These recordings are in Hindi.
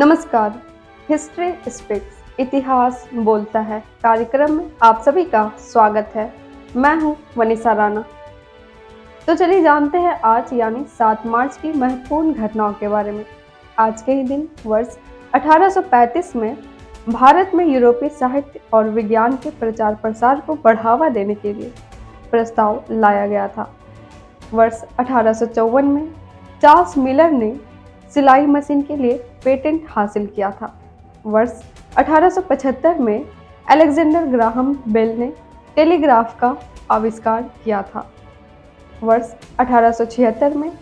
नमस्कार। हिस्ट्री स्पीक्स इतिहास बोलता है कार्यक्रम में आप सभी का स्वागत है। मैं हूं वनिसा राणा। तो चलिए जानते हैं आज यानी 7 मार्च की महत्वपूर्ण घटनाओं के बारे में। आज के ही दिन वर्ष 1835 में भारत में यूरोपीय साहित्य और विज्ञान के प्रचार प्रसार को बढ़ावा देने के लिए प्रस्ताव लाया गया था। वर्ष 1854 में चार्ल्स मिलर ने सिलाई मशीन के लिए पेटेंट हासिल किया था। वर्ष 1875 में अलेक्जेंडर ग्राहम बेल ने टेलीग्राफ का आविष्कार किया था। वर्ष 1876 में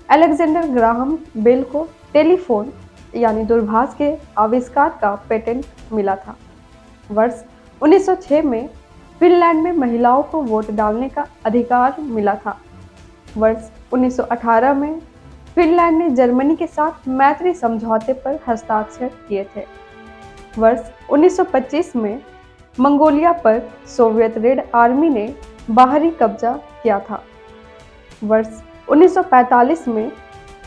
अलेक्जेंडर ग्राहम बेल को टेलीफोन यानी दूरभाष के आविष्कार का पेटेंट मिला था। वर्ष 1906 में फिनलैंड में महिलाओं को वोट डालने का अधिकार मिला था। वर्ष 1918 में फिनलैंड ने जर्मनी के साथ मैत्री समझौते पर हस्ताक्षर किए थे। वर्ष 1925 में मंगोलिया पर सोवियत रेड आर्मी ने बाहरी कब्जा किया था। वर्ष 1945 में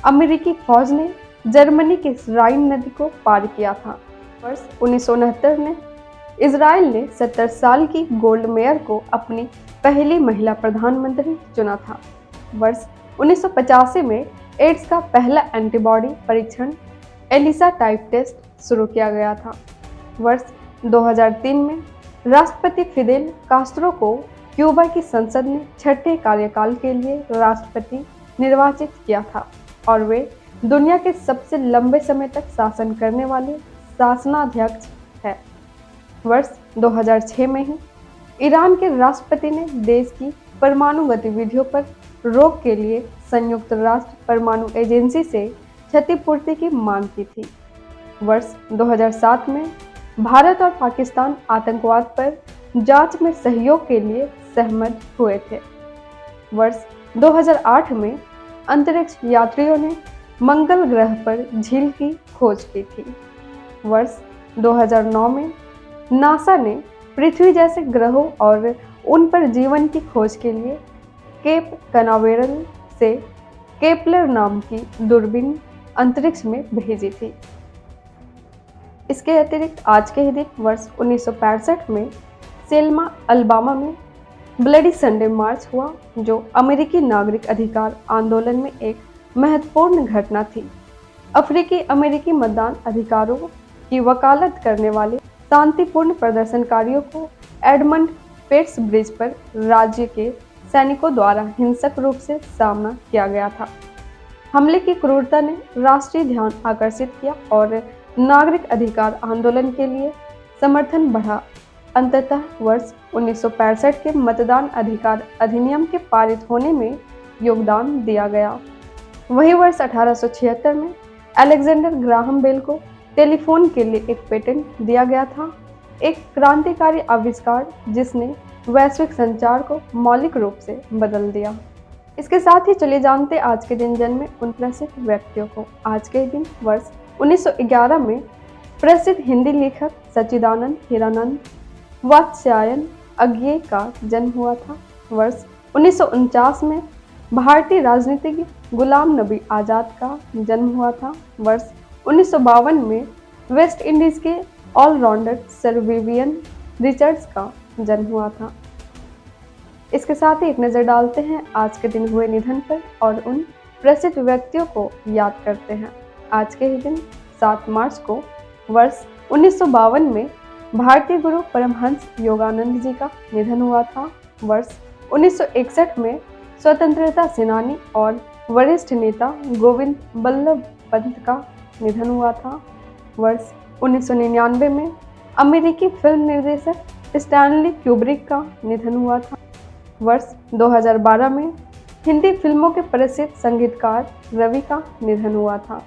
अमेरिकी फौज ने जर्मनी के राइन नदी को पार किया था। वर्ष 1969 में इजराइल ने 70 साल की गोल्ड मेयर को अपनी पहली महिला प्रधानमंत्री चुना था। वर्ष 1985 में एड्स का पहला एंटीबॉडी परीक्षण एलिसा टाइप टेस्ट शुरू किया गया था। वर्ष 2003 में राष्ट्रपति फिदेल कास्त्रो को क्यूबा की संसद ने छठे कार्यकाल के लिए राष्ट्रपति निर्वाचित किया था और वे दुनिया के सबसे लंबे समय तक शासन करने वाले शासनाध्यक्ष हैं। वर्ष 2006 में ही ईरान के राष्ट्रपति ने देश की परमाणु गतिविधियों पर रोक के लिए संयुक्त राष्ट्र परमाणु एजेंसी से क्षतिपूर्ति की मांग की थी। वर्ष 2007 में भारत और पाकिस्तान आतंकवाद पर जांच में सहयोग के लिए सहमत हुए थे। वर्ष 2008 में अंतरिक्ष यात्रियों ने मंगल ग्रह पर झील की खोज की थी। वर्ष 2009 में नासा ने पृथ्वी जैसे ग्रहों और उन पर जीवन की खोज के लिए केप कनावेरल से केपलर नाम की दूरबीन अंतरिक्ष में भेजी थी। इसके अतिरिक्त आज के ही दिन वर्ष 1965 में सेल्मा अल्बामा में ब्लडी संडे मार्च हुआ, जो अमेरिकी नागरिक अधिकार आंदोलन में एक महत्वपूर्ण घटना थी। अफ्रीकी अमेरिकी मतदान अधिकारों की वकालत करने वाले शांतिपूर्ण प्रदर्शनकारियों को एडमंड पेट्स ब्रिज पर राज्य के सैनिकों द्वारा हिंसक रूप से सामना किया गया था। हमले की क्रूरता ने राष्ट्रीय ध्यान आकर्षित किया और नागरिक अधिकार आंदोलन के लिए समर्थन बढ़ा। अंततः वर्ष 1965 के मतदान अधिकार अधिनियम के पारित होने में योगदान दिया गया। वही वर्ष 1876 में अलेक्जेंडर ग्राहम बेल को टेलीफोन के लिए एक पेटेंट दिया गया था, एक क्रांतिकारी आविष्कार जिसने वैश्विक संचार को मौलिक रूप से बदल दिया। इसके साथ ही चलिए जानते आज के दिन जन्मे उन प्रसिद्ध व्यक्तियों को। आज के दिन वर्ष 1911 में प्रसिद्ध हिंदी लेखक सच्चिदानंद हीरानंद वात्स्यायन अज्ञेय का जन्म हुआ था। वर्ष 1949 में भारतीय राजनीतिज्ञ गुलाम नबी आज़ाद का जन्म हुआ था। वर्ष 1952 में वेस्ट इंडीज के ऑलराउंडर सर विवियन रिचर्ड्स का जन्म हुआ था। इसके साथ ही एक नज़र डालते हैं आज के दिन हुए निधन पर और उन प्रसिद्ध व्यक्तियों को याद करते हैं। आज के ही दिन 7 मार्च को वर्ष 1952 में भारतीय गुरु परमहंस योगानंद जी का निधन हुआ था। वर्ष 1961 में स्वतंत्रता सेनानी और वरिष्ठ नेता गोविंद बल्लभ पंत का निधन हुआ था। वर्ष 1999 में अमेरिकी फिल्म निर्देशक स्टैनली क्यूब्रिक का निधन हुआ था। वर्ष 2012 में हिंदी फिल्मों के प्रसिद्ध संगीतकार रवि का निधन हुआ था।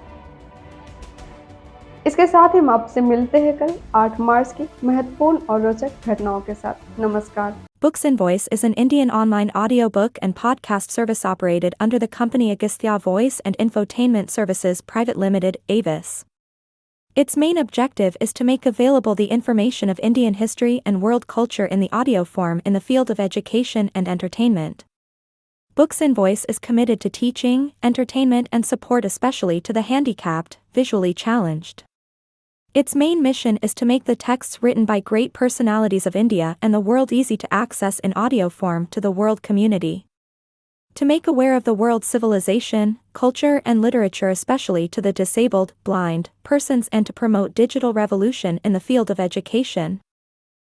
इसके साथ ही हम आपसे मिलते हैं कल 8 मार्च की महत्वपूर्ण और रोचक घटनाओं के साथ। नमस्कार। Books and Voice is an Indian online audiobook and podcast service operated under the company Agastya Voice and Infotainment Services Private Limited, Avis. Its main objective is to make available the information of Indian history and world culture in the audio form in the field of education and entertainment. Books and Voice is committed to teaching, entertainment and support especially to the handicapped, visually challenged. Its main mission is to make the texts written by great personalities of India and the world easy to access in audio form to the world community. To make aware of the world's civilization, culture and literature, especially to the disabled, blind, persons, and to promote digital revolution in the field of education.